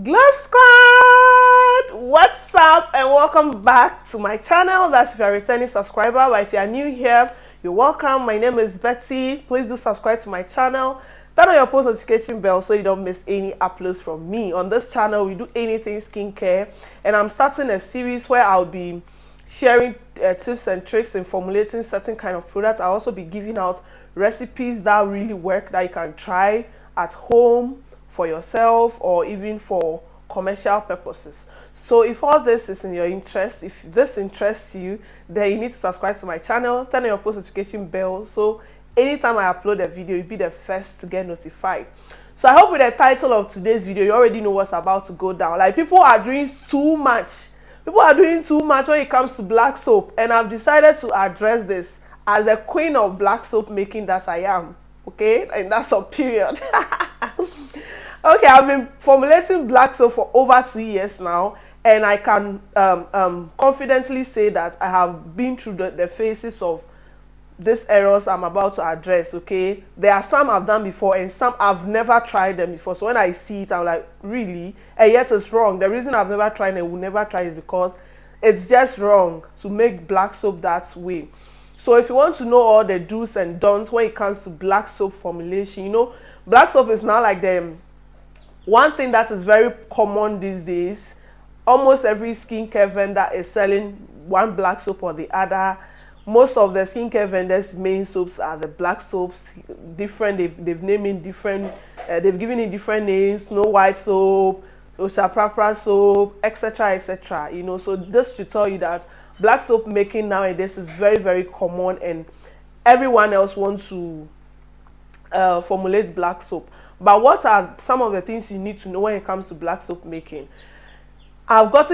Glow Squad! What's up and welcome back to my channel. That's if you're a returning subscriber, but if you're new here, you're welcome. My name is Betty. Please do subscribe to my channel. Turn on your post notification bell so you don't miss any uploads from me. On this channel, we do anything skincare, and I'm starting a series where I'll be sharing tips and tricks in formulating certain kind of products. I'll also be giving out recipes that really work that you can try at home for yourself or even for commercial purposes. So if all this is in your interest, if this interests you, then you need to subscribe to my channel, turn on your post notification bell so anytime I upload a video, you'll be the first to get notified. So I hope with the title of today's video, you already know what's about to go down. Like, people are doing too much. People are doing too much when it comes to black soap, and I've decided to address this as a queen of black soap making that I am. Okay, and that's a period. Okay, I've been formulating black soap for over 2 years now, and I can confidently say that I have been through the phases of these errors I'm about to address. Okay, there are some I've done before and some I've never tried them before. So when I see it, I'm like, really? And yet it's wrong. The reason I've never tried and will never try is because it's just wrong to make black soap that way. So if you want to know all the do's and don'ts when it comes to black soap formulation, you know, black soap is now like the one thing that is very common these days. Almost every skincare vendor is selling one black soap or the other. Most of the skincare vendors' main soaps are the black soaps. Different, they've named it different. They've given it different names: Snow White soap, Oshapra soap, etc., etc. You know, so this to tell you that black soap making nowadays is very, very common, and everyone else wants to formulate black soap. But what are some of the things you need to know when it comes to black soap making? I've got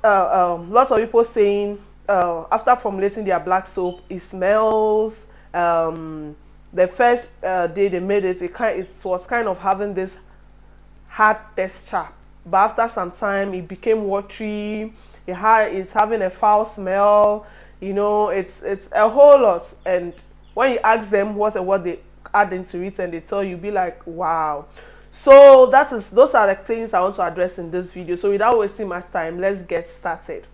lots of people saying after formulating their black soap, it smells. The first day they made it, it was kind of having this hard texture, but after some time it became watery. It's having a foul smell. You know, it's a whole lot. And when you ask them what they add into it, and they tell you, be like, wow. So those are the things I want to address in this video. So without wasting much time, let's get started.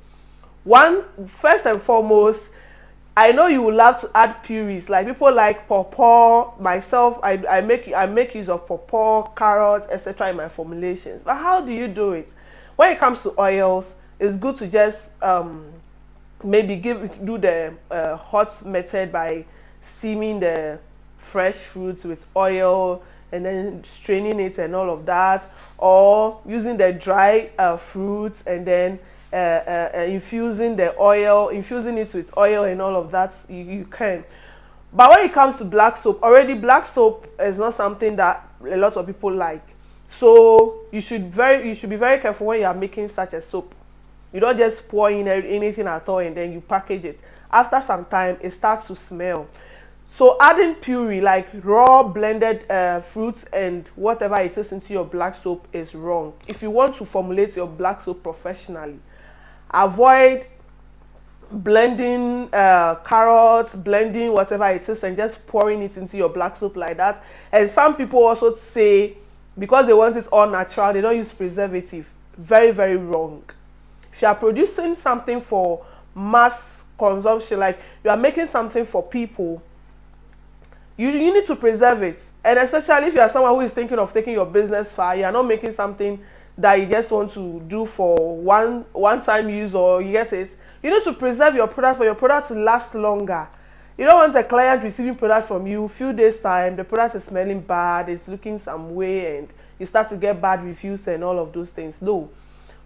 First and foremost, I know you would love to add purees. Like, people like pawpaw. Myself, I make use of pawpaw, carrots, etc. in my formulations. But how do you do it? When it comes to oils, it's good to just maybe do the hot method by steaming the fresh fruits with oil and then straining it and all of that, or using the dry fruits and then infusing it with oil and all of that. You can. But when it comes to black soap, already black soap is not something that a lot of people like. So you should be very careful when you are making such a soap. You don't just pour in anything at all and then you package it. After some time, it starts to smell. So adding puree, like raw blended fruits and whatever it is into your black soap, is wrong. If you want to formulate your black soap professionally, avoid blending carrots, blending whatever it is, and just pouring it into your black soap like that. And some people also say, because they want it all natural, they don't use preservative. Very, very wrong. If you are producing something for mass consumption, like you are making something for people, you need to preserve it. And especially if you are someone who is thinking of taking your business far, you are not making something that you just want to do for one time use, or you get it. You need to preserve your product for your product to last longer. You don't want a client receiving product from you, few days time, the product is smelling bad, it's looking some way, and you start to get bad reviews and all of those things. No.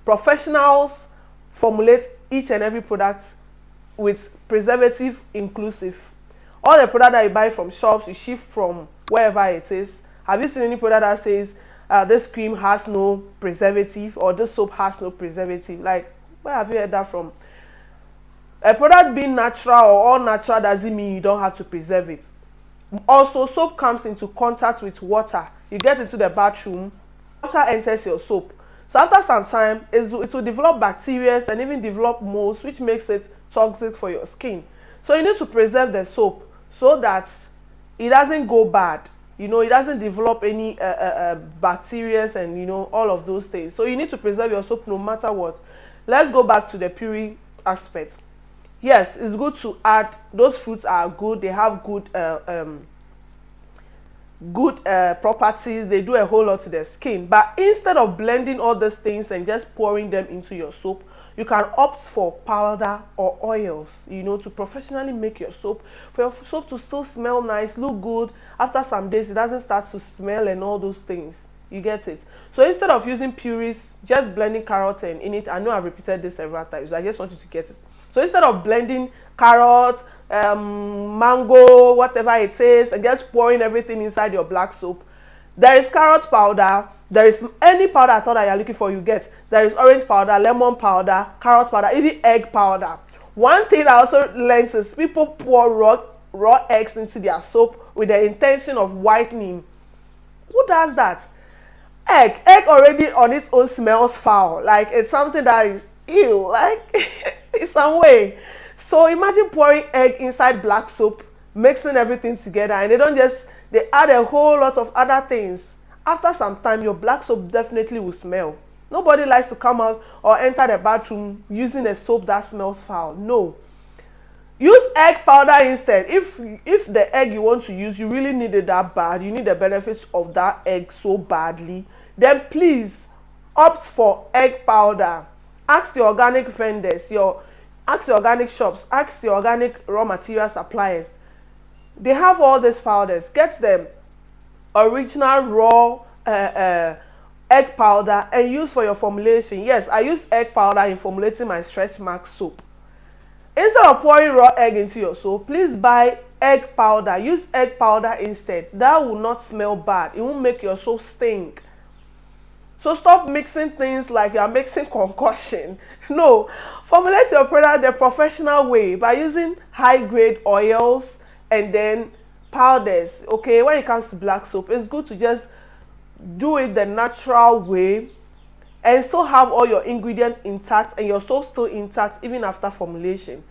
Professionals formulate each and every product with preservative inclusive. All the product that you buy from shops, you ship from wherever it is. Have you seen any product that says this cream has no preservative, or this soap has no preservative? Like, where have you heard that from? A product being natural or all natural doesn't mean you don't have to preserve it. Also, soap comes into contact with water. You get into the bathroom, water enters your soap. So after some time, it will develop bacteria and even develop molds, which makes it toxic for your skin. So you need to preserve the soap so that it doesn't go bad. You know, it doesn't develop any bacteria and, you know, all of those things. So you need to preserve your soap no matter what. Let's go back to the puree aspect. Yes, it's good to add, those fruits are good, they have good properties, they do a whole lot to the skin. But instead of blending all these things and just pouring them into your soap, you can opt for powder or oils, you know, to professionally make your soap, for your soap to still smell nice, look good. After some days it doesn't start to smell and all those things. You get it? So instead of using purees, just blending carrots and in it, I know I've repeated this several times, I just want you to get it. So instead of blending carrots, mango, whatever it is, and just pouring everything inside your black soap, there is carrot powder, there is any powder at all that you're looking for, you get. There is orange powder, lemon powder, carrot powder, even egg powder. One thing I also learned is people pour raw eggs into their soap with the intention of whitening. Who does that? Egg already on its own smells foul. Like, it's something that is ew, like in some way. So imagine pouring egg inside black soap, mixing everything together, and they add a whole lot of other things. After some time, your black soap definitely will smell. Nobody likes to come out or enter the bathroom using a soap that smells foul. No. Use egg powder instead. If the egg you want to use, you really need it that bad, you need the benefits of that egg so badly, then please opt for egg powder. Ask your organic vendors, ask your organic shops, ask your organic raw material suppliers. They have all these powders. Get them original raw egg powder and use for your formulation. Yes, I use egg powder in formulating my stretch mark soap. Instead of pouring raw egg into your soap, please buy egg powder. Use egg powder instead. That will not smell bad. It won't make your soap stink. So stop mixing things like you are mixing concoction. No, formulate your product the professional way by using high-grade oils and then powders. Okay, when it comes to black soap, it's good to just do it the natural way and still have all your ingredients intact and your soap still intact even after formulation.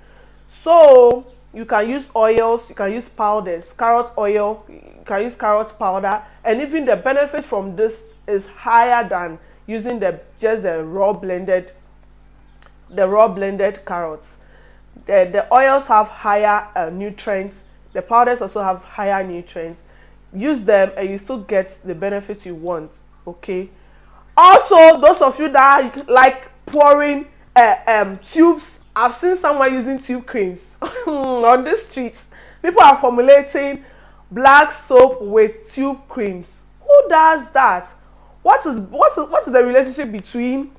So you can use oils, you can use powders, carrot oil, you can use carrot powder, and even the benefit from this is higher than using the raw blended carrots. The oils have higher nutrients, the powders also have higher nutrients. Use them and you still get the benefits you want. Okay, also those of you that like pouring tubes, I've seen someone using tube creams on the streets. People are formulating black soap with tube creams. Who does that? What is the relationship between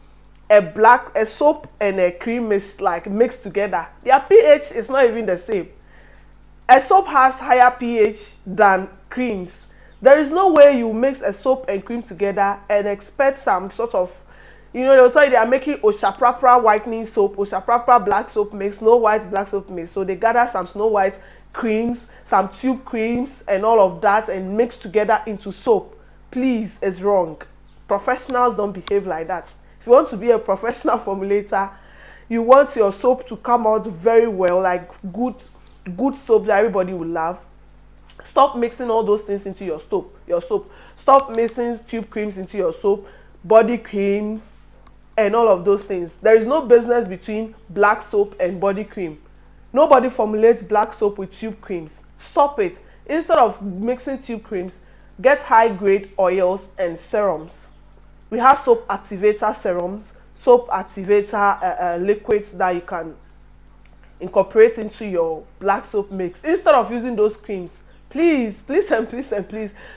a soap and a cream mixed together? Their pH is not even the same. A soap has higher pH than creams. There is no way you mix a soap and cream together and expect some sort of, they'll tell you they are making Oshapra whitening soap, Oshapra black soap mix, Snow White black soap mix. So they gather some Snow White creams, some tube creams and all of that and mix together into soap. Please, it's wrong. Professionals don't behave like that. If you want to be a professional formulator, you want your soap to come out very well, like good soap that everybody will love. Stop mixing all those things into your soap. Stop mixing tube creams into your soap, body creams, and all of those things. There is no business between black soap and body cream. Nobody formulates black soap with tube creams. Stop it. Instead of mixing tube creams, get high-grade oils and serums. We have soap activator serums, soap activator liquids that you can incorporate into your black soap mix. Instead of using those creams, please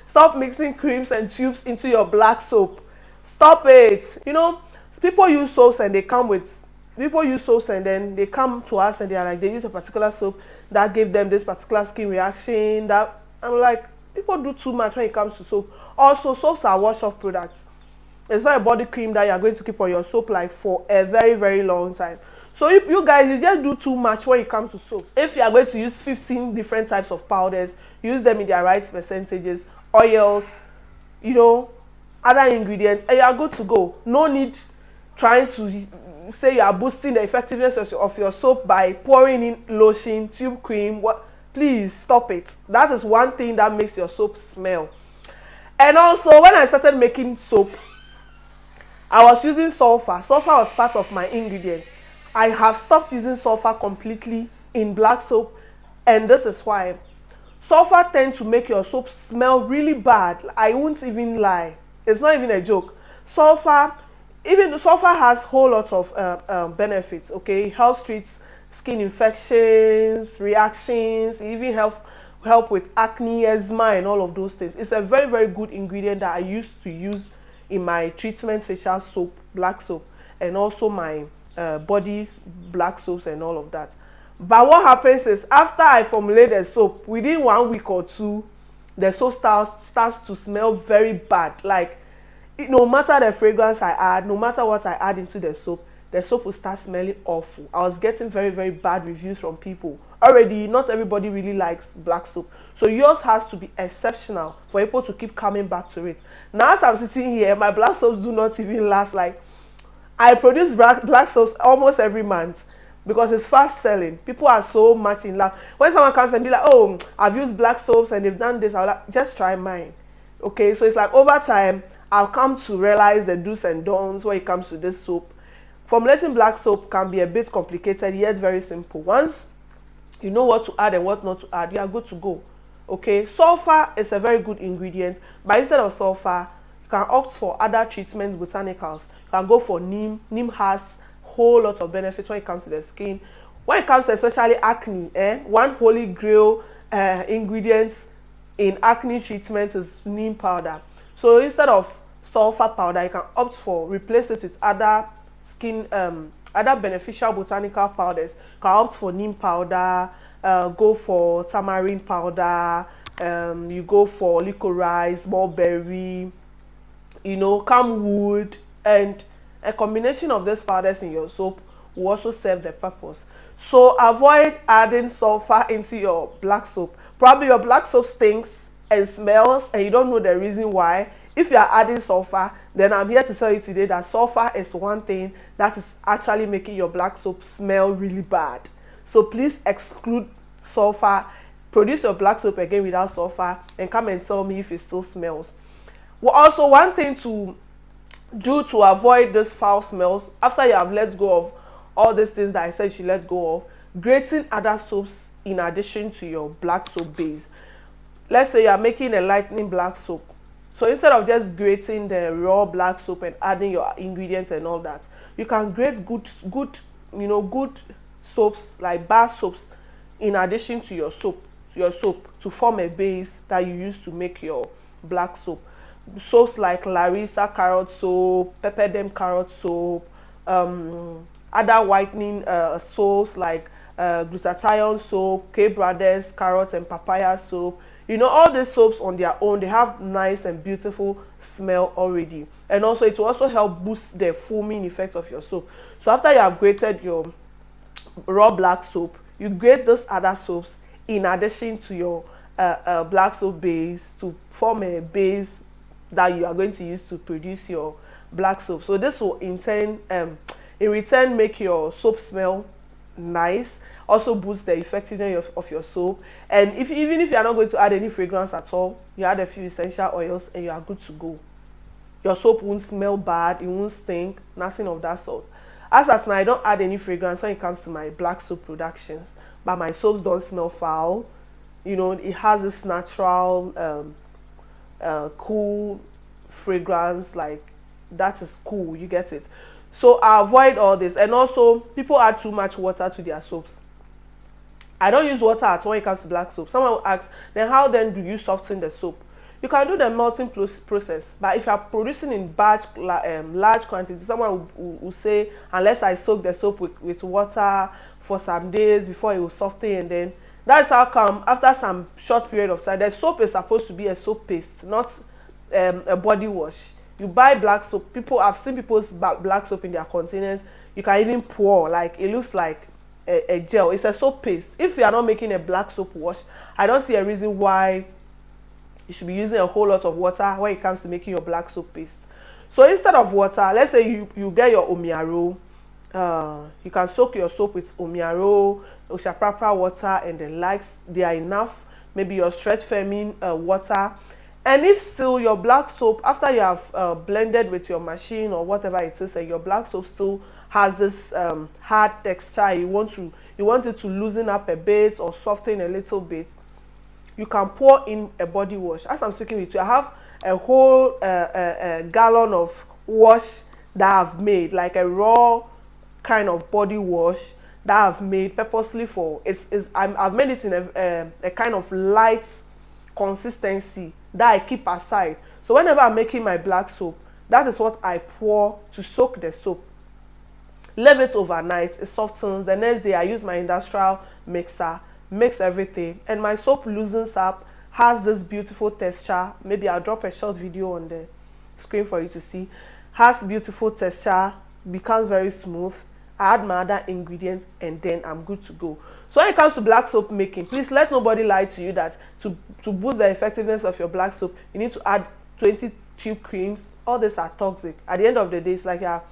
stop mixing creams and tubes into your black soap. Stop it. People use soaps and then they come to us and they use a particular soap that gave them this particular skin reaction. That I'm like, people do too much when it comes to soap. Also, soaps are wash-off products. It's not a body cream that you're going to keep on your soap like for a very, very long time. So you guys, you just do too much when it comes to soaps. If you are going to use 15 different types of powders, use them in their right percentages, oils, other ingredients, and you are good to go. No need trying to say you are boosting the effectiveness of your soap by pouring in lotion, tube cream. please stop it. That is one thing that makes your soap smell. And also, when I started making soap, I was using sulfur. Sulfur was part of my ingredient. I have stopped using sulfur completely in black soap, and this is why. Sulfur tends to make your soap smell really bad. I won't even lie. It's not even a joke. Sulfur, even sulfur has whole lot of benefits. Okay, it helps treat skin infections, reactions. It even help with acne, eczema, and all of those things. It's a very, very good ingredient that I used to use in my treatment facial soap, black soap, and also my body black soaps and all of that. But what happens is, after I formulate the soap, within 1 week or two, the soap starts to smell very bad. Like, no matter the fragrance I add, no matter what I add into the soap will start smelling awful. I was getting very, very bad reviews from people. Already, not everybody really likes black soap. So yours has to be exceptional for people to keep coming back to it. Now, as I'm sitting here, my black soaps do not even last. Like, I produce black soaps almost every month, because it's fast selling. People are so much in love. When someone comes and be like, oh, I've used black soaps and they've done this, I'll like, just try mine. Okay, so it's like over time, I'll come to realize the do's and don'ts when it comes to this soap. Formulating black soap can be a bit complicated, yet very simple. Once you know what to add and what not to add, you are good to go. Okay, sulfur is a very good ingredient, but instead of sulfur, you can opt for other treatments, botanicals. You can go for neem. Neem has whole lot of benefits when it comes to the skin. When it comes to especially acne, one holy grail ingredient in acne treatment is neem powder. So instead of sulfur powder, you can opt for replace it with other skin other beneficial botanical powders. You can opt for neem powder, go for tamarind powder, you go for licorice, mulberry, camwood, and a combination of these powders in your soap will also serve the purpose. So avoid adding sulfur into your black soap. Probably your black soap stinks and smells and you don't know the reason why. If you are adding sulfur, then I'm here to tell you today that sulfur is one thing that is actually making your black soap smell really bad. So please exclude sulfur. Produce your black soap again without sulfur and come and tell me if it still smells. Well, also, one thing to do to avoid these foul smells, after you have let go of all these things that I said you should let go of, grating other soaps in addition to your black soap base. Let's say you are making a lightening black soap. So instead of just grating the raw black soap and adding your ingredients and all that, you can grate good soaps like bar soaps in addition to your soap to form a base that you use to make your black soap. Soaps like Larissa carrot soap, Pepperdam carrot soap, other whitening soaps like glutathione soap, K Brothers carrot and papaya soap. All these soaps on their own, they have nice and beautiful smell already. And also, it will also help boost the foaming effect of your soap. So after you have grated your raw black soap, you grate those other soaps in addition to your black soap base to form a base that you are going to use to produce your black soap. So this will in return make your soap smell nice, also boost the effectiveness of your soap. And even if you are not going to add any fragrance at all, you add a few essential oils and you are good to go. Your soap won't smell bad, it won't stink, nothing of that sort. As at now, I don't add any fragrance when it comes to my black soap productions, but my soaps don't smell foul. It has this natural cool fragrance, like that is cool, you get it. So I avoid all this. And also, people add too much water to their soaps. I don't use water at all when it comes to black soap. Someone will ask, then how then do you soften the soap? You can do the melting process, but if you are producing in large quantities, someone will say, unless I soak the soap with water for some days before it will soften, and then that's how come after some short period of time, the soap is supposed to be a soap paste, not a body wash. You buy black soap. I've seen people's black soap in their containers. You can even pour, like it looks like a gel. It's a soap paste. If you are not making a black soap wash, I don't see a reason why you should be using a whole lot of water when it comes to making your black soap paste. So instead of water, let's say you get your omiaro You can soak your soap with Omiaro, Oshaprapra water, and the likes. They are enough. Maybe your stretch firming water. And if still your black soap, after you have blended with your machine or whatever it is, and your black soap still has this hard texture, you want it to loosen up a bit or soften a little bit, you can pour in a body wash. As I'm speaking with you, I have a whole gallon of wash that I've made, like a raw kind of body wash that I've made purposely for I've made it in a kind of light consistency that I keep aside. So whenever I'm making my black soap, that is what I pour to soak the soap. Leave it overnight, it softens. The next day I use my industrial mixer, mix everything, and my soap loosens up, has this beautiful texture. Maybe I'll drop a short video on the screen for you to see. Has beautiful texture, becomes very smooth. I add my other ingredients and then I'm good to go. So when it comes to black soap making, please let nobody lie to you that to boost the effectiveness of your black soap, you need to add 20 tube creams. All these are toxic. At the end of the day, it's like you're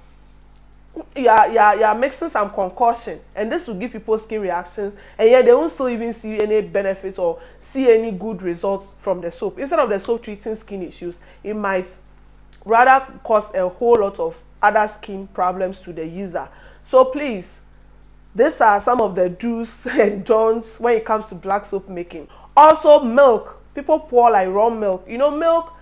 mixing some concoction, and this will give people skin reactions, and yet they won't still even see any benefits or see any good results from the soap. Instead of the soap treating skin issues, it might rather cause a whole lot of other skin problems to the user. So please, these are some of the do's and don'ts when it comes to black soap making. Also, milk. People pour like raw milk. You know, milk,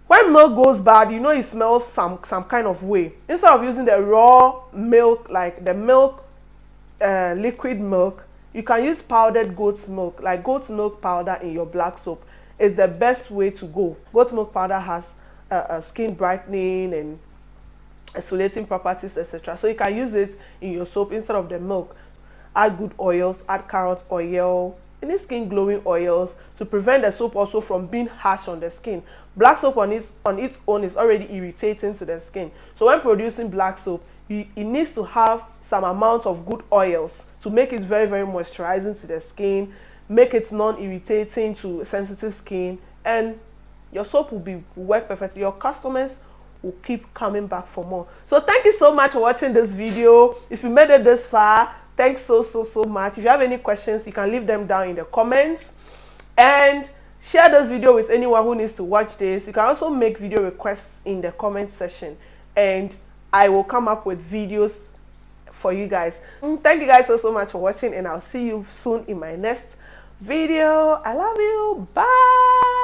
when milk goes bad, you know it smells some kind of way. Instead of using the raw milk, like the milk, liquid milk, you can use powdered goat's milk, like goat's milk powder in your black soap. It's the best way to go. Goat's milk powder has skin brightening and exfoliating properties, etc. So you can use it in your soap instead of the milk. Add good oils, add carrot oil, any skin glowing oils to prevent the soap also from being harsh on the skin. Black soap on its own is already irritating to the skin. So when producing black soap, it needs to have some amount of good oils to make it very, very moisturizing to the skin, make it non-irritating to sensitive skin, and your soap will work perfectly. Your customers will keep coming back for more. So thank you so much for watching this video. If you made it this far, thanks so much. If you have any questions, you can leave them down in the comments, and share this video with anyone who needs to watch this. You can also make video requests in the comment section, and I will come up with videos for you guys. Thank you guys so much for watching, and I'll see you soon in my next video. I love you. Bye.